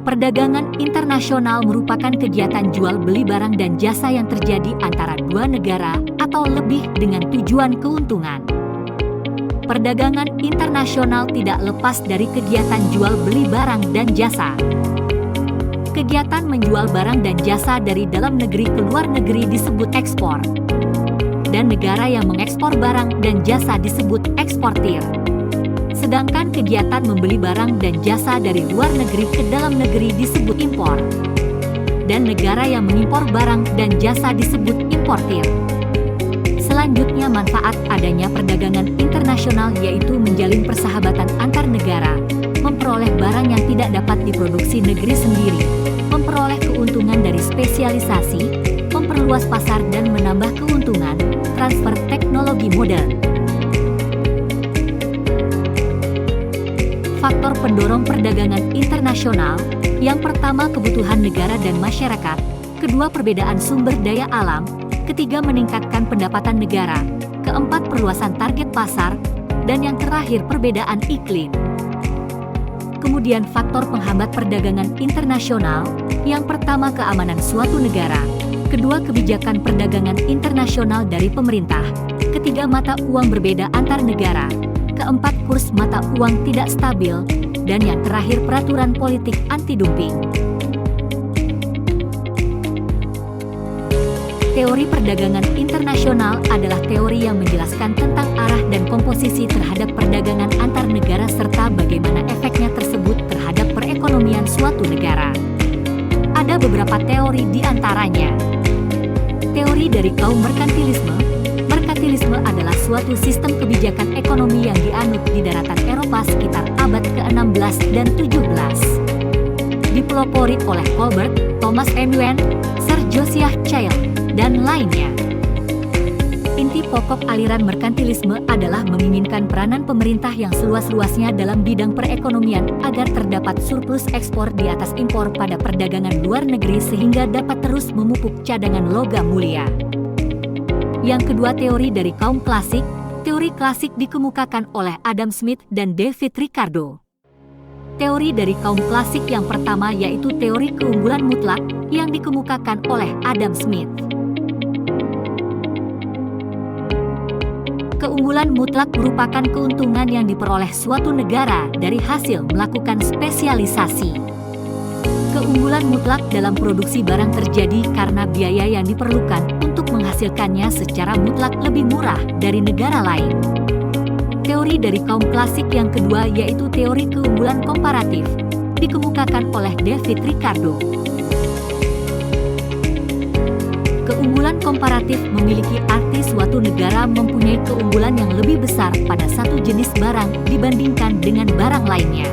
Perdagangan internasional merupakan kegiatan jual beli barang dan jasa yang terjadi antara dua negara atau lebih dengan tujuan keuntungan. Perdagangan internasional tidak lepas dari kegiatan jual beli barang dan jasa. Kegiatan menjual barang dan jasa dari dalam negeri ke luar negeri disebut ekspor. Dan negara yang mengekspor barang dan jasa disebut eksportir. Sedangkan kegiatan membeli barang dan jasa dari luar negeri ke dalam negeri disebut impor. Dan negara yang mengimpor barang dan jasa disebut importir. Selanjutnya, manfaat adanya perdagangan internasional yaitu menjalin persahabatan antar negara, memperoleh barang yang tidak dapat diproduksi negeri sendiri, memperoleh keuntungan dari spesialisasi, memperluas pasar dan menambah keuntungan, transfer teknologi modern. Faktor pendorong perdagangan internasional, yang pertama kebutuhan negara dan masyarakat, kedua perbedaan sumber daya alam, ketiga meningkatkan pendapatan negara, keempat perluasan target pasar, dan yang terakhir perbedaan iklim. Kemudian faktor penghambat perdagangan internasional, yang pertama keamanan suatu negara, kedua kebijakan perdagangan internasional dari pemerintah, ketiga mata uang berbeda antar negara, keempat kurs mata uang tidak stabil, dan yang terakhir peraturan politik anti-dumping. Teori perdagangan internasional adalah teori yang menjelaskan tentang arah dan komposisi terhadap perdagangan antar negara serta bagaimana efeknya tersebut terhadap perekonomian suatu negara. Ada beberapa teori di antaranya. Teori dari kaum merkantilisme. Merkantilisme adalah suatu sistem kebijakan ekonomi yang dianut di daratan Eropa sekitar abad ke-16 dan 17. Dipelopori oleh Colbert, Thomas Nguyen, Sir Josiah Child, dan lainnya. Inti pokok aliran merkantilisme adalah menginginkan peranan pemerintah yang seluas-luasnya dalam bidang perekonomian agar terdapat surplus ekspor di atas impor pada perdagangan luar negeri sehingga dapat terus memupuk cadangan logam mulia. Yang kedua, teori dari kaum klasik. Teori klasik dikemukakan oleh Adam Smith dan David Ricardo. Teori dari kaum klasik yang pertama yaitu teori keunggulan mutlak yang dikemukakan oleh Adam Smith. Keunggulan mutlak merupakan keuntungan yang diperoleh suatu negara dari hasil melakukan spesialisasi. Keunggulan mutlak dalam produksi barang terjadi karena biaya yang diperlukan untuk menghasilkannya secara mutlak lebih murah dari negara lain. Teori dari kaum klasik yang kedua yaitu teori keunggulan komparatif, dikemukakan oleh David Ricardo. Keunggulan komparatif memiliki arti suatu negara mempunyai keunggulan yang lebih besar pada satu jenis barang dibandingkan dengan barang lainnya.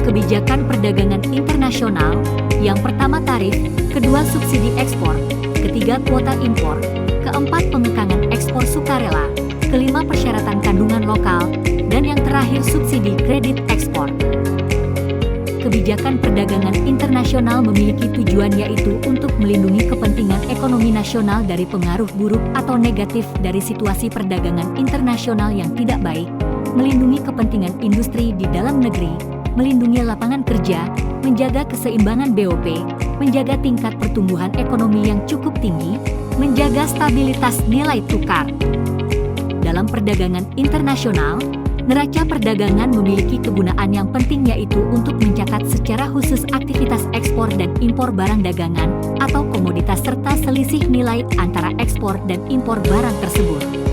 Kebijakan perdagangan internasional, yang pertama tarif, kedua subsidi ekspor, ketiga kuota impor, keempat pengekangan ekspor sukarela, kelima persyaratan kandungan lokal, dan yang terakhir subsidi kredit ekspor. Kebijakan perdagangan internasional memiliki tujuan yaitu untuk melindungi kepentingan ekonomi nasional dari pengaruh buruk atau negatif dari situasi perdagangan internasional yang tidak baik, melindungi kepentingan industri di dalam negeri, melindungi lapangan kerja, menjaga keseimbangan BOP, menjaga tingkat pertumbuhan ekonomi yang cukup tinggi, menjaga stabilitas nilai tukar. Dalam perdagangan internasional, neraca perdagangan memiliki kegunaan yang penting yaitu untuk mencatat secara khusus aktivitas ekspor dan impor barang dagangan atau komoditas serta selisih nilai antara ekspor dan impor barang tersebut.